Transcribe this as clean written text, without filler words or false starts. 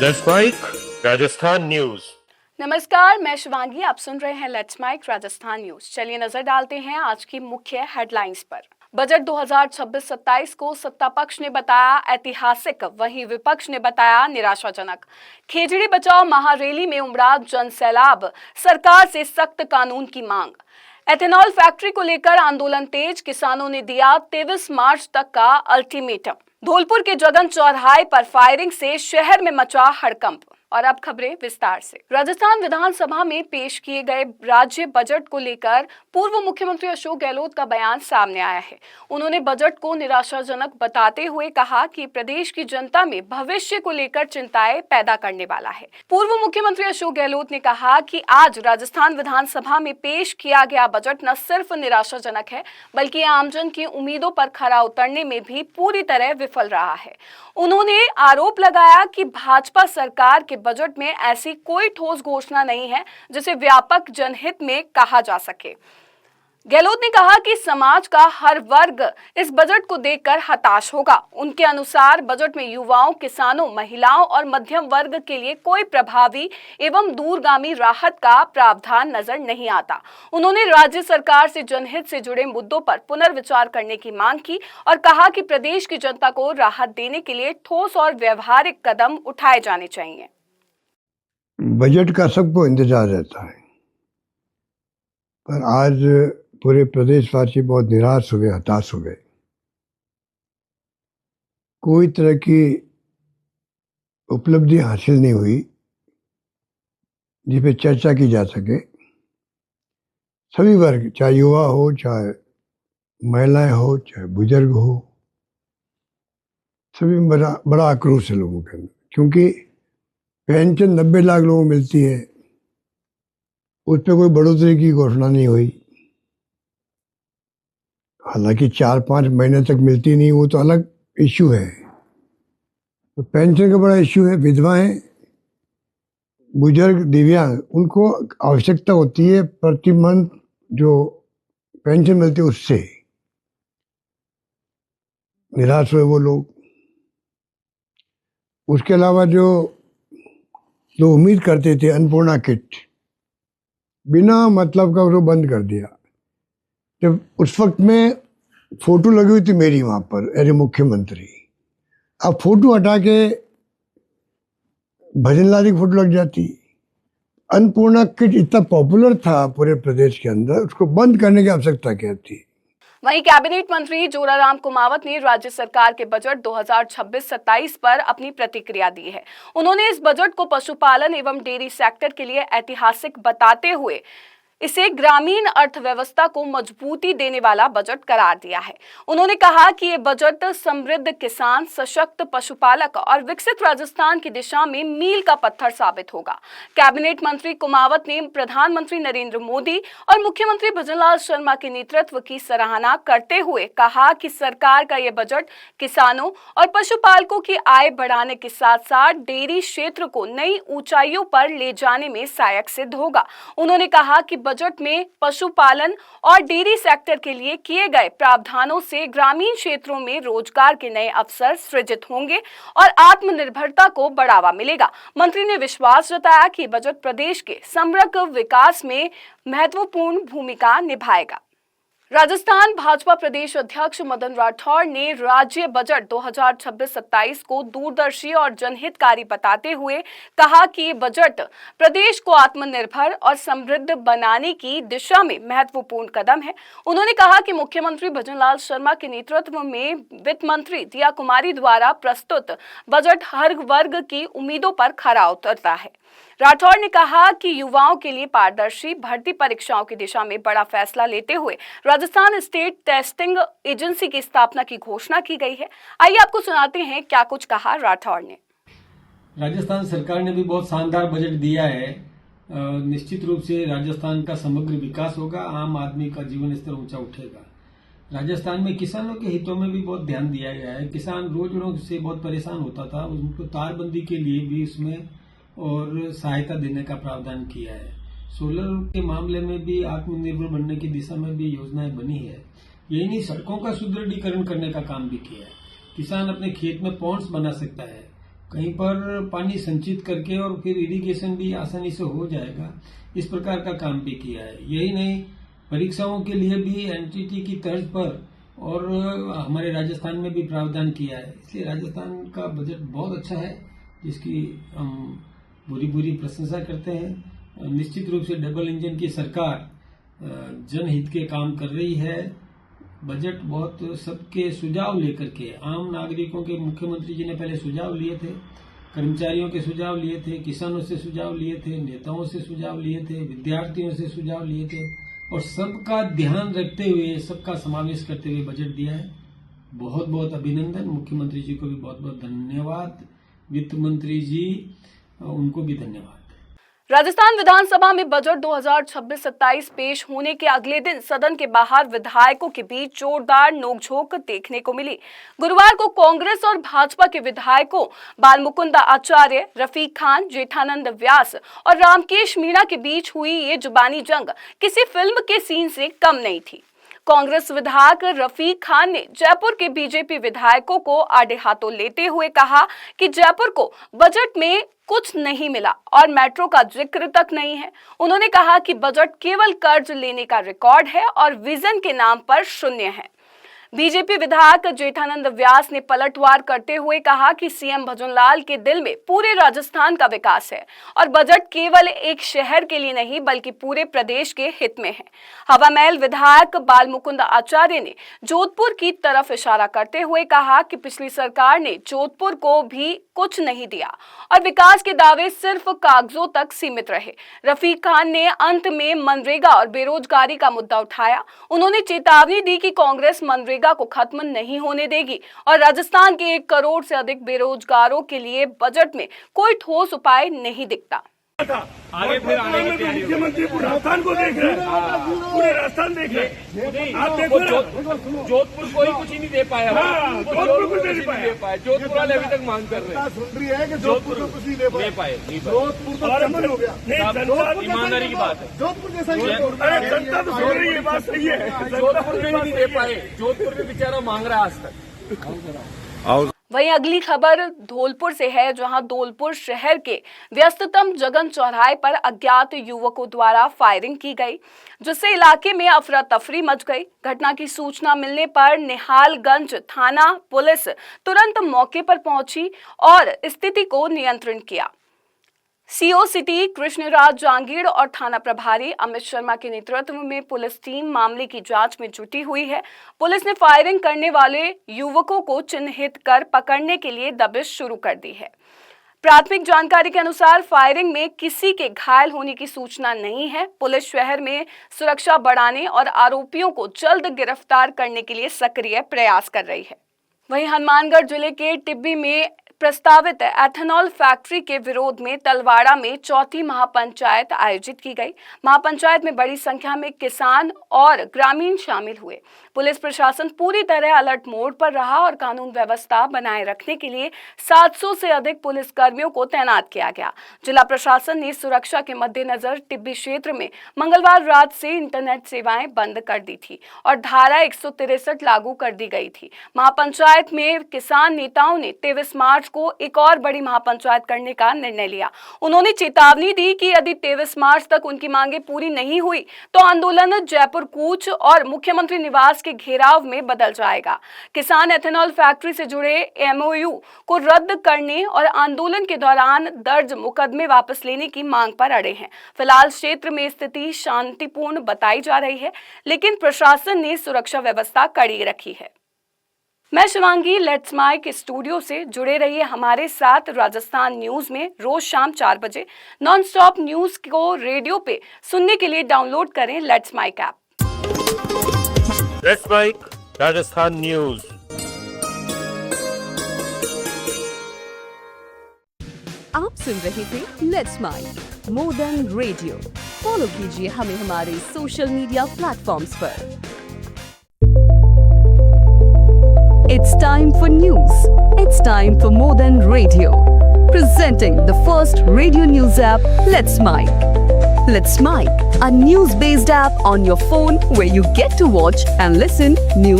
Let's mic Rajasthan news. नमस्कार, मैं शिवांगी। आप सुन रहे हैं लेट्स माइक राजस्थान न्यूज। चलिए नजर डालते हैं आज की मुख्य हेडलाइंस पर। बजट 2026-27 को सत्ता पक्ष ने बताया ऐतिहासिक, वहीं विपक्ष ने बताया निराशाजनक। खेजड़ी बचाओ महारैली में उमड़ा जनसैलाब, सरकार से सख्त कानून की मांग। एथेनॉल फैक्ट्री को लेकर आंदोलन तेज, किसानों ने दिया 23 मार्च तक का अल्टीमेटम। धौलपुर के जगन चौराहे पर फायरिंग से शहर में मचा हड़कंप। और अब खबरें विस्तार से। राजस्थान विधानसभा में पेश किए गए राज्य बजट को लेकर पूर्व मुख्यमंत्री अशोक गहलोत का बयान सामने आया है। उन्होंने बजट को निराशाजनक बताते हुए कहा कि प्रदेश की जनता में भविष्य को लेकर चिंताएं पैदा करने वाला है। पूर्व मुख्यमंत्री अशोक गहलोत ने कहा कि आज राजस्थान विधानसभा में पेश किया गया बजट न सिर्फ निराशाजनक है, बल्कि आमजन की उम्मीदों पर खरा उतरने में भी पूरी तरह विफल रहा है। उन्होंने आरोप लगाया कि भाजपा सरकार के बजट में ऐसी कोई ठोस घोषणा नहीं है जिसे व्यापक जनहित में कहा जा सके। गहलोत ने कहा कि समाज का हर वर्ग इस बजट को देखकर हताश होगा। उनके अनुसार बजट में युवाओं, किसानों, महिलाओं और मध्यम वर्ग के लिए कोई प्रभावी एवं दूरगामी राहत का प्रावधान नजर नहीं आता। उन्होंने राज्य सरकार से जनहित से जुड़े मुद्दों पर पुनर्विचार करने की मांग की और कहा कि प्रदेश की जनता को राहत देने के लिए ठोस और व्यवहारिक कदम उठाए जाने चाहिए। बजट का सबको इंतजार रहता है, पर आज पूरे प्रदेशवासी बहुत निराश हो गए, हताश हो गए। कोई तरह की उपलब्धि हासिल नहीं हुई जिस पे चर्चा की जा सके। सभी वर्ग, चाहे युवा हो, चाहे महिलाएं हो, चाहे बुजुर्ग हो, सभी में बड़ा आक्रोश है लोगों के अंदर, क्योंकि पेंशन 90 लाख लोगों को मिलती है, उस पर कोई बढ़ोतरी की घोषणा नहीं हुई। हालांकि 4-5 महीने तक मिलती नहीं, वो तो अलग इश्यू है। तो पेंशन का बड़ा इश्यू है। विधवाएं, बुजुर्ग, दिव्यांग, उनको आवश्यकता होती है प्रति मंथ जो पेंशन मिलती है उससे। निराश हुए वो लोग। उसके अलावा जो लोग उम्मीद करते थे अन्नपूर्णा किट, बिना मतलब का उसको बंद कर दिया। जब उस वक्त में फोटो लगी हुई थी मेरी वहां पर एज मुख्यमंत्री, अब फोटो हटा के भजन लाल की फोटो लग जाती। अन्नपूर्णा किट इतना पॉपुलर था पूरे प्रदेश के अंदर, उसको बंद करने की आवश्यकता क्या थी। वहीं कैबिनेट मंत्री जोराराम कुमावत ने राज्य सरकार के बजट 2026-27 पर अपनी प्रतिक्रिया दी है। उन्होंने इस बजट को पशुपालन एवं डेयरी सेक्टर के लिए ऐतिहासिक बताते हुए इसे ग्रामीण अर्थव्यवस्था को मजबूती देने वाला बजट करार दिया है। उन्होंने कहा कि ये बजट समृद्ध किसान, सशक्त पशुपालक और विकसित राजस्थान की दिशा में मील का पत्थर साबित होगा। कैबिनेट मंत्री कुमावत ने प्रधानमंत्री नरेंद्र मोदी और मुख्यमंत्री भजनलाल शर्मा के नेतृत्व की सराहना करते हुए कहा कि सरकार का ये बजट किसानों और पशुपालकों की आय बढ़ाने के साथ साथ डेयरी क्षेत्र को नई ऊंचाइयों पर ले जाने में सहायक सिद्ध होगा। उन्होंने कहा कि बजट में पशुपालन और डेयरी सेक्टर के लिए किए गए प्रावधानों से ग्रामीण क्षेत्रों में रोजगार के नए अवसर सृजित होंगे और आत्मनिर्भरता को बढ़ावा मिलेगा। मंत्री ने विश्वास जताया कि बजट प्रदेश के समग्र विकास में महत्वपूर्ण भूमिका निभाएगा। राजस्थान भाजपा प्रदेश अध्यक्ष मदन राठौड़ ने राज्य बजट 2026-27 को दूरदर्शी और जनहितकारी बताते हुए कहा कि ये बजट प्रदेश को आत्मनिर्भर और समृद्ध बनाने की दिशा में महत्वपूर्ण कदम है। उन्होंने कहा कि मुख्यमंत्री भजनलाल शर्मा के नेतृत्व में वित्त मंत्री दिया कुमारी द्वारा प्रस्तुत बजट हर वर्ग की उम्मीदों पर खरा उतरता है। राठौड़ ने कहा कि युवाओं के लिए पारदर्शी भर्ती परीक्षाओं की दिशा में बड़ा फैसला लेते हुए राजस्थान स्टेट टेस्टिंग एजेंसी की स्थापना की घोषणा की गई है। आइए आपको सुनाते हैं क्या कुछ कहा राठौड़ ने। राजस्थान सरकार ने भी बहुत शानदार बजट दिया है। निश्चित रूप से राजस्थान का समग्र विकास होगा, आम आदमी का जीवन स्तर ऊंचा उठेगा। राजस्थान में किसानों के हितों में भी बहुत ध्यान दिया गया है। किसान रोज से बहुत परेशान होता था, उनको तारबंदी के लिए भी इसमें और सहायता देने का प्रावधान किया है। सोलर के मामले में भी आत्मनिर्भर बनने की दिशा में भी योजनाएं बनी है। यही नहीं, सड़कों का सुदृढ़ीकरण करने का काम भी किया है। किसान अपने खेत में पॉन्ड्स बना सकता है, कहीं पर पानी संचित करके और फिर इरिगेशन भी आसानी से हो जाएगा, इस प्रकार का काम भी किया है। यही नहीं, परीक्षाओं के लिए भी एनटीटी की तर्ज पर और हमारे राजस्थान में भी प्रावधान किया है। इसलिए राजस्थान का बजट बहुत अच्छा है, जिसकी हम बुरी प्रशंसा करते हैं। निश्चित रूप से डबल इंजन की सरकार जनहित के काम कर रही है। बजट बहुत सबके सुझाव लेकर के, आम नागरिकों के, मुख्यमंत्री जी ने पहले सुझाव लिए थे, कर्मचारियों के सुझाव लिए थे, किसानों से सुझाव लिए थे, नेताओं से सुझाव लिए थे, विद्यार्थियों से सुझाव लिए थे और सबका ध्यान रखते हुए, सबका समावेश करते हुए बजट दिया है। बहुत बहुत अभिनंदन। मुख्यमंत्री जी को भी बहुत बहुत धन्यवाद, वित्त मंत्री जी उनको भी धन्यवाद। राजस्थान विधानसभा में बजट 2026-27 पेश होने के अगले दिन सदन के बाहर विधायकों के बीच जोरदार नोकझोंक देखने को मिली। गुरुवार को कांग्रेस और भाजपा के विधायकों बालमुकुंद आचार्य, रफीक खान, जेठानंद व्यास और रामकेश मीणा के बीच हुई ये जुबानी जंग किसी फिल्म के सीन से कम नहीं थी। कांग्रेस विधायक रफीक खान ने जयपुर के बीजेपी विधायकों को आड़े हाथों लेते हुए कहा कि जयपुर को बजट में कुछ नहीं मिला और मेट्रो का जिक्र तक नहीं है। उन्होंने कहा कि बजट केवल कर्ज लेने का रिकॉर्ड है और विजन के नाम पर शून्य है। बीजेपी विधायक जेठानंद व्यास ने पलटवार करते हुए कहा कि सीएम भजनलाल के दिल में पूरे राजस्थान का विकास है और बजट केवल एक शहर के लिए नहीं बल्कि पूरे प्रदेश के हित में है। हवामहल विधायक बालमुकुंद आचार्य ने जोधपुर की तरफ इशारा करते हुए कहा कि पिछली सरकार ने जोधपुर को भी कुछ नहीं दिया और विकास के दावे सिर्फ कागजों तक सीमित रहे। रफीक खान ने अंत में मनरेगा और बेरोजगारी का मुद्दा उठाया। उन्होंने चेतावनी दी कि कांग्रेस मनरेगा को खत्म नहीं होने देगी और राजस्थान के 1 करोड़ से अधिक बेरोजगारों के लिए बजट में कोई ठोस उपाय नहीं दिखता। आगे फिर आने की तैयारी। मुख्यमंत्री पूरे राजस्थान को देख रहे हैं, पूरे राजस्थान देख रहे हैं। आप देखो जोधपुर कोई कुछ ही नहीं दे पाया। जोधपुर कुछ नहीं दे पाया। जोधपुर वाले अभी तक मांग कर रहे हैं। सुन रही है कि जोधपुर को कुछ नहीं दे पाए। जोधपुर तो चंबल हो गया। ईमानदारी की बात है। जोधपुर जैसा ही अरे जनता तो सुन रही है, बात सही है। जोधपुर में नहीं दे पाए। जोधपुर में बेचारा मांग रहा है आज तक। वहीं अगली खबर धौलपुर से है, जहां धौलपुर शहर के व्यस्ततम जगन चौराहे पर अज्ञात युवकों द्वारा फायरिंग की गई, जिससे इलाके में अफरा तफरी मच गई। घटना की सूचना मिलने पर निहालगंज थाना पुलिस तुरंत मौके पर पहुंची और स्थिति को नियंत्रण किया। सीओ सिटी कृष्णराज जांगीड़ और थाना प्रभारी अमित शर्मा के नेतृत्व में पुलिस टीम मामले की जांच में जुटी हुई है। पुलिस ने फायरिंग करने वाले युवकों को चिन्हित कर पकड़ने के लिए दबिश शुरू कर दी है। प्राथमिक जानकारी के अनुसार फायरिंग में किसी के घायल होने की सूचना नहीं है। पुलिस शहर में सुरक्षा बढ़ाने और आरोपियों को जल्द गिरफ्तार करने के लिए सक्रिय प्रयास कर रही है। वहीं हनुमानगढ़ जिले के टिब्बी में प्रस्तावित एथेनॉल फैक्ट्री के विरोध में तलवाड़ा में चौथी महापंचायत आयोजित की गई। महापंचायत में बड़ी संख्या में किसान और ग्रामीण शामिल हुए। पुलिस प्रशासन पूरी तरह अलर्ट मोड पर रहा और कानून व्यवस्था बनाए रखने के लिए 700 से अधिक पुलिस कर्मियों को तैनात किया गया। जिला प्रशासन ने सुरक्षा के मद्देनजर टिब्बी क्षेत्र में मंगलवार रात से इंटरनेट सेवाएं बंद कर दी थी और धारा 163 लागू कर दी गई थी। महापंचायत में किसान नेताओं ने 23 मार्च को एक और बड़ी महापंचायत करने का निर्णय लिया। उन्होंने चेतावनी दी कि यदि 23 मार्च तक उनकी मांगे पूरी नहीं हुई तो आंदोलन जयपुर कूच और मुख्यमंत्री निवास के घेराव में बदल जाएगा। किसान एथेनॉल फैक्ट्री से जुड़े एमओयू को रद्द करने और आंदोलन के दौरान दर्ज मुकदमे वापस लेने की मांग पर अड़े हैं। फिलहाल क्षेत्र में स्थिति शांतिपूर्ण बताई जा रही है, लेकिन प्रशासन ने सुरक्षा व्यवस्था कड़ी रखी है। मैं शिवांगी लेट्स माइक स्टूडियो से जुड़े रहिए हमारे साथ। राजस्थान न्यूज में रोज शाम 4 बजे नॉन स्टॉप न्यूज को रेडियो पे सुनने के लिए डाउनलोड करें let's mic app. Let's mic Rajasthan news. आप सुन रहे थे let's mic more than radio. Follow कीजिए हमें हमारे सोशल मीडिया प्लेटफॉर्म्स पर। It's time for news. It's time for more than radio. Presenting the first radio news app, Let's Mic. Let's Mic, a news-based app on your phone where you get to watch and listen news